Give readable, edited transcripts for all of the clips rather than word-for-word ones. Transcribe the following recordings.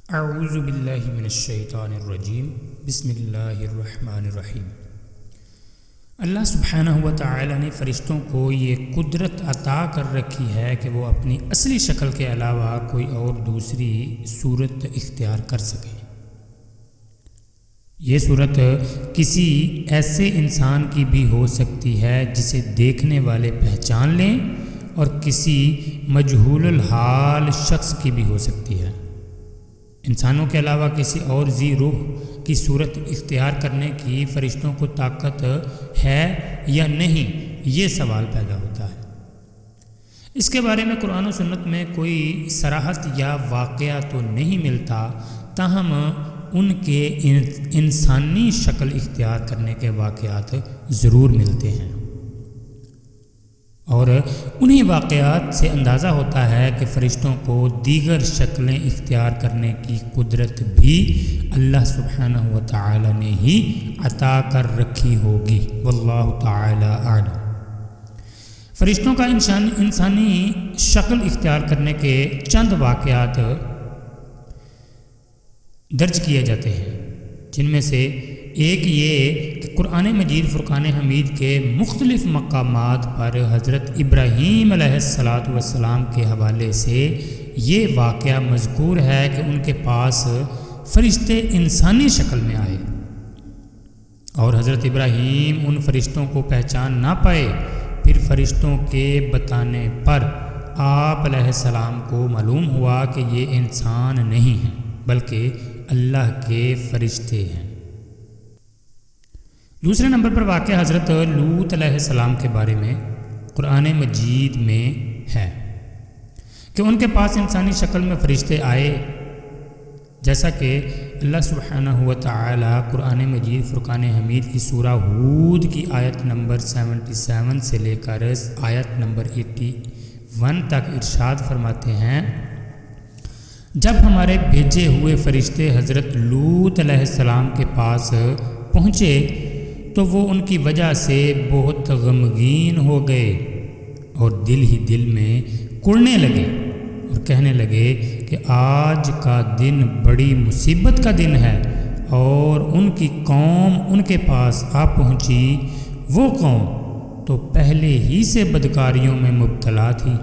اعوذ باللہ من الشیطان الرجیم بسم اللہ الرحمن الرحیم۔ اللہ سبحانہ و تعالی نے فرشتوں کو یہ قدرت عطا کر رکھی ہے کہ وہ اپنی اصلی شکل کے علاوہ کوئی اور دوسری صورت اختیار کر سکیں۔ یہ صورت کسی ایسے انسان کی بھی ہو سکتی ہے جسے دیکھنے والے پہچان لیں، اور کسی مجہول الحال شخص کی بھی ہو سکتی ہے۔ انسانوں کے علاوہ کسی اور ذی روح کی صورت اختیار کرنے کی فرشتوں کو طاقت ہے یا نہیں، یہ سوال پیدا ہوتا ہے۔ اس کے بارے میں قرآن و سنت میں کوئی صراحت یا واقعہ تو نہیں ملتا، تاہم ان کے انسانی شکل اختیار کرنے کے واقعات ضرور ملتے ہیں، اور انہی واقعات سے اندازہ ہوتا ہے کہ فرشتوں کو دیگر شکلیں اختیار کرنے کی قدرت بھی اللہ سبحانہ و تعالی نے ہی عطا کر رکھی ہوگی، واللہ تعالی اعلم۔ فرشتوں کا انسانی شکل اختیار کرنے کے چند واقعات درج کیے جاتے ہیں، جن میں سے ایک یہ کہ قرآن مجید فرقان حمید کے مختلف مقامات پر حضرت ابراہیم علیہ السلام کے حوالے سے یہ واقعہ مذکور ہے کہ ان کے پاس فرشتے انسانی شکل میں آئے، اور حضرت ابراہیم ان فرشتوں کو پہچان نہ پائے۔ پھر فرشتوں کے بتانے پر آپ علیہ السلام کو معلوم ہوا کہ یہ انسان نہیں ہیں بلکہ اللہ کے فرشتے ہیں۔ دوسرے نمبر پر واقعہ حضرت لوط علیہ السلام کے بارے میں قرآن مجید میں ہے کہ ان کے پاس انسانی شکل میں فرشتے آئے، جیسا کہ اللہ سبحانہ و تعالی قرآن مجید فرقان حمید کی سورہ ہود کی آیت نمبر 77 سے لے کر آیت نمبر 81 تک ارشاد فرماتے ہیں، جب ہمارے بھیجے ہوئے فرشتے حضرت لوط علیہ السلام کے پاس پہنچے تو وہ ان کی وجہ سے بہت غمگین ہو گئے اور دل ہی دل میں کڑنے لگے اور کہنے لگے کہ آج کا دن بڑی مصیبت کا دن ہے، اور ان کی قوم ان کے پاس آ پہنچی۔ وہ قوم تو پہلے ہی سے بدکاریوں میں مبتلا تھی۔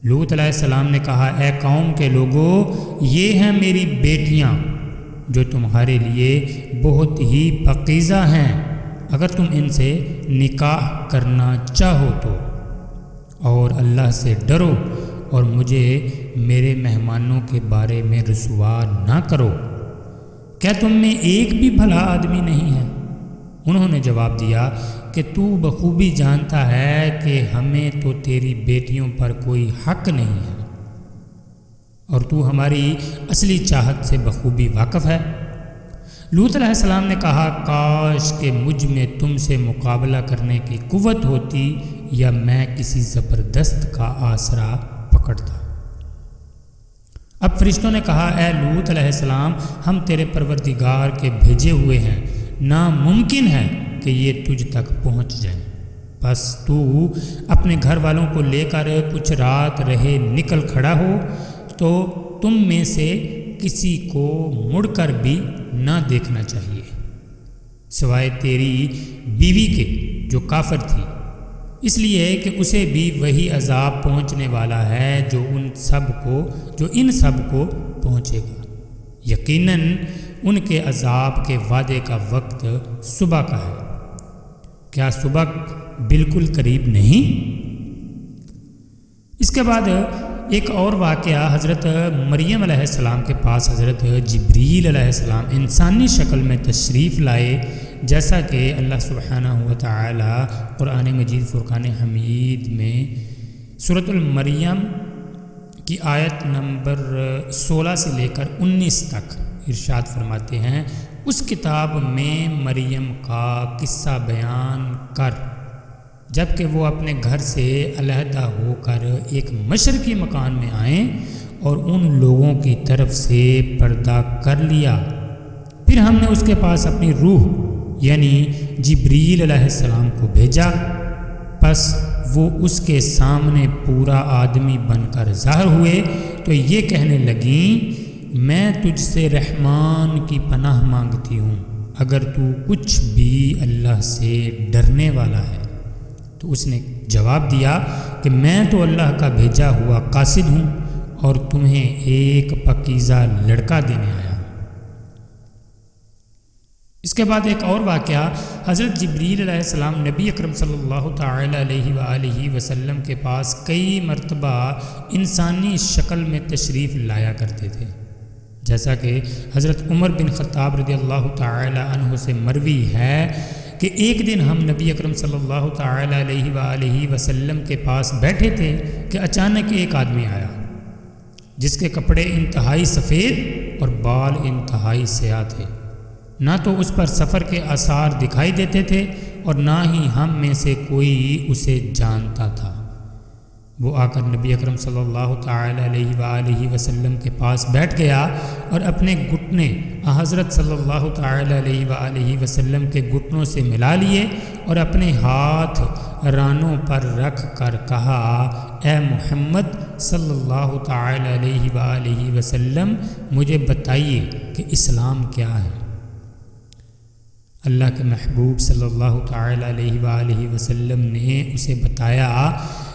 لوط علیہ السلام نے کہا، اے قوم کے لوگوں، یہ ہیں میری بیٹیاں جو تمہارے لیے بہت ہی پاکیزہ ہیں، اگر تم ان سے نکاح کرنا چاہو تو، اور اللہ سے ڈرو اور مجھے میرے مہمانوں کے بارے میں رسوا نہ کرو۔ کیا تم میں ایک بھی بھلا آدمی نہیں ہے؟ انہوں نے جواب دیا کہ تو بخوبی جانتا ہے کہ ہمیں تو تیری بیٹیوں پر کوئی حق نہیں ہے، اور تو ہماری اصلی چاہت سے بخوبی واقف ہے۔ لوط علیہ السلام نے کہا، کاش کہ مجھ میں تم سے مقابلہ کرنے کی قوت ہوتی، یا میں کسی زبردست کا آسرا پکڑتا۔ اب فرشتوں نے کہا، اے لوط علیہ السلام، ہم تیرے پروردگار کے بھیجے ہوئے ہیں، ناممکن ہے کہ یہ تجھ تک پہنچ جائیں، بس تو اپنے گھر والوں کو لے کر کچھ رات رہے نکل کھڑا ہو، تو تم میں سے کسی کو مڑ کر بھی نہ دیکھنا چاہیے سوائے تیری بیوی کے جو کافر تھی، اس لیے کہ اسے بھی وہی عذاب پہنچنے والا ہے جو ان سب کو پہنچے گا۔ یقیناً ان کے عذاب کے وعدے کا وقت صبح کا ہے، کیا صبح بالکل قریب نہیں؟ اس کے بعد ایک اور واقعہ حضرت مریم علیہ السلام کے پاس حضرت جبریل علیہ السلام انسانی شکل میں تشریف لائے، جیسا کہ اللہ سبحانہ و تعالی قرآن مجید فرقان حمید میں سورۃ المریم کی آیت نمبر 16 سے لے کر 19 تک ارشاد فرماتے ہیں، اس کتاب میں مریم کا قصہ بیان کر جب کہ وہ اپنے گھر سے علیحدہ ہو کر ایک مشرقی مکان میں آئیں اور ان لوگوں کی طرف سے پردہ کر لیا، پھر ہم نے اس کے پاس اپنی روح یعنی جبریل علیہ السلام کو بھیجا، پس وہ اس کے سامنے پورا آدمی بن کر ظاہر ہوئے تو یہ کہنے لگیں میں تجھ سے رحمان کی پناہ مانگتی ہوں، اگر تو کچھ بھی اللہ سے ڈرنے والا ہے۔ تو اس نے جواب دیا کہ میں تو اللہ کا بھیجا ہوا قاصد ہوں اور تمہیں ایک پاکیزہ لڑکا دینے آیا۔ اس کے بعد ایک اور واقعہ، حضرت جبریل علیہ السلام نبی اکرم صلی اللہ تعالی علیہ وآلہ وسلم کے پاس کئی مرتبہ انسانی شکل میں تشریف لایا کرتے تھے، جیسا کہ حضرت عمر بن خطاب رضی اللہ تعالی عنہ سے مروی ہے کہ ایک دن ہم نبی اکرم صلی اللہ تعالی علیہ وآلہ وسلم کے پاس بیٹھے تھے کہ اچانک ایک آدمی آیا جس کے کپڑے انتہائی سفید اور بال انتہائی سیاہ تھے۔ نہ تو اس پر سفر کے آثار دکھائی دیتے تھے اور نہ ہی ہم میں سے کوئی اسے جانتا تھا۔ وہ آ کر نبی اکرم صلی اللہ تعالی علیہ وآلہ وسلم کے پاس بیٹھ گیا اور اپنے گھٹنے حضرت صلی اللہ تعالی علیہ وآلہ وسلم کے گھٹنوں سے ملا لیے اور اپنے ہاتھ رانوں پر رکھ کر کہا، اے محمد صلی اللہ تعالی علیہ وآلہ وسلم، مجھے بتائیے کہ اسلام کیا ہے۔ اللہ کے محبوب صلی اللہ تعالی علیہ وآلہ وسلم نے اسے بتایا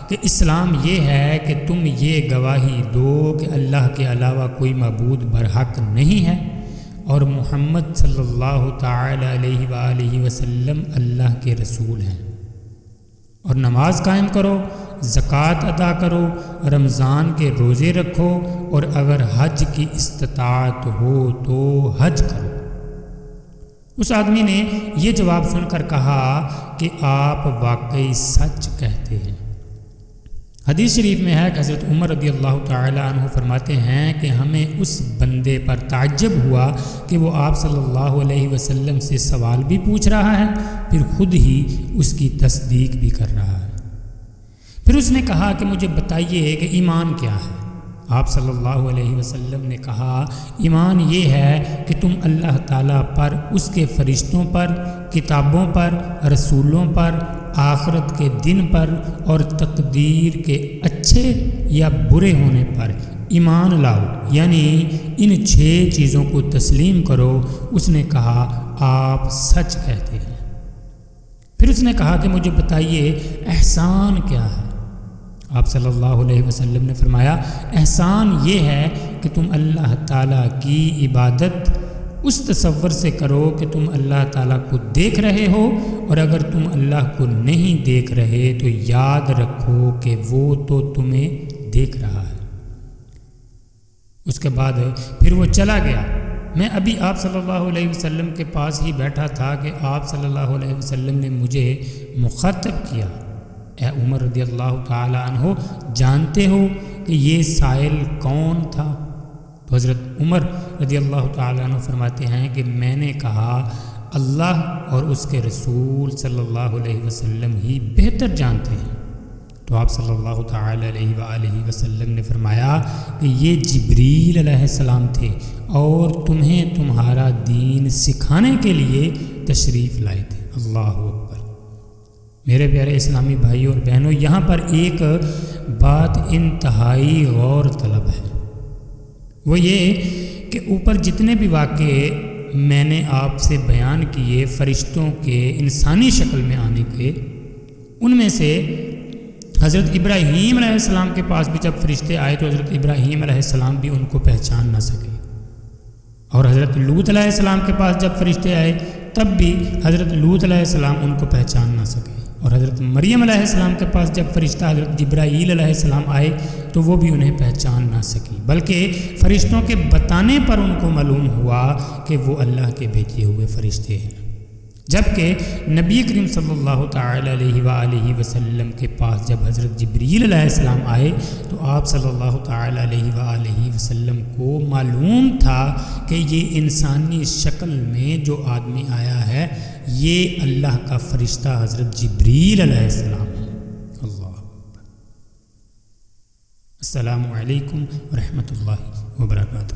کہ اسلام یہ ہے کہ تم یہ گواہی دو کہ اللہ کے علاوہ کوئی معبود برحق نہیں ہے اور محمد صلی اللہ تعالی علیہ وآلہ وسلم اللہ کے رسول ہیں، اور نماز قائم کرو، زکوٰۃ ادا کرو، رمضان کے روزے رکھو، اور اگر حج کی استطاعت ہو تو حج کرو۔ اس آدمی نے یہ جواب سن کر کہا کہ آپ واقعی سچ کہتے ہیں۔ حدیث شریف میں ہے کہ حضرت عمر رضی اللہ تعالی عنہ فرماتے ہیں کہ ہمیں اس بندے پر تعجب ہوا کہ وہ آپ صلی اللہ علیہ وسلم سے سوال بھی پوچھ رہا ہے، پھر خود ہی اس کی تصدیق بھی کر رہا ہے۔ پھر اس نے کہا کہ مجھے بتائیے کہ ایمان کیا ہے۔ آپ صلی اللہ علیہ وسلم نے کہا، ایمان یہ ہے کہ تم اللہ تعالیٰ پر، اس کے فرشتوں پر، کتابوں پر، رسولوں پر، آخرت کے دن پر اور تقدیر کے اچھے یا برے ہونے پر ایمان لاؤ، یعنی ان 6 چیزوں کو تسلیم کرو۔ اس نے کہا، آپ سچ کہتے ہیں۔ پھر اس نے کہا کہ مجھے بتائیے احسان کیا ہے۔ آپ صلی اللہ علیہ وسلم نے فرمایا، احسان یہ ہے کہ تم اللہ تعالیٰ کی عبادت اس تصور سے کرو کہ تم اللہ تعالیٰ کو دیکھ رہے ہو، اور اگر تم اللہ کو نہیں دیکھ رہے تو یاد رکھو کہ وہ تو تمہیں دیکھ رہا ہے۔ اس کے بعد پھر وہ چلا گیا۔ میں ابھی آپ صلی اللہ علیہ وسلم کے پاس ہی بیٹھا تھا کہ آپ صلی اللہ علیہ وسلم نے مجھے مخاطب کیا، اے عمر رضی اللہ تعالی عنہ، جانتے ہو کہ یہ سائل کون تھا؟ تو حضرت عمر رضی اللہ تعالی عنہ فرماتے ہیں کہ میں نے کہا، اللہ اور اس کے رسول صلی اللہ علیہ وسلم ہی بہتر جانتے ہیں۔ تو آپ صلی اللہ تعالی علیہ وآلہ وسلم نے فرمایا کہ یہ جبریل علیہ السلام تھے اور تمہیں تمہارا دین سکھانے کے لیے تشریف لائے تھے۔ اللہ اکبر۔ میرے پیارے اسلامی بھائیوں اور بہنوں، یہاں پر ایک بات انتہائی غور طلب ہے، وہ یہ کہ اوپر جتنے بھی واقعے میں نے آپ سے بیان کیے فرشتوں کے انسانی شکل میں آنے کے، ان میں سے حضرت ابراہیم علیہ السلام کے پاس بھی جب فرشتے آئے تو حضرت ابراہیم علیہ السلام بھی ان کو پہچان نہ سکے، اور حضرت لوط علیہ السلام کے پاس جب فرشتے آئے تب بھی حضرت لوط علیہ السلام ان کو پہچان نہ سکے، اور حضرت مریم علیہ السلام کے پاس جب فرشتہ حضرت جبرائیل علیہ السلام آئے تو وہ بھی انہیں پہچان نہ سکی، بلکہ فرشتوں کے بتانے پر ان کو معلوم ہوا کہ وہ اللہ کے بھیجے ہوئے فرشتے ہیں۔ جبکہ نبی کریم صلی اللہ تعالی علیہ وآلہ وسلم کے پاس جب حضرت جبریل علیہ السلام آئے تو آپ صلی اللہ تعالی علیہ وآلہ وسلم کو معلوم تھا کہ یہ انسانی شکل میں جو آدمی آیا ہے یہ اللہ کا فرشتہ حضرت جبریل علیہ السلام ہے۔ اللہ اکبر۔ السلام علیکم ورحمۃ اللہ وبرکاتہ۔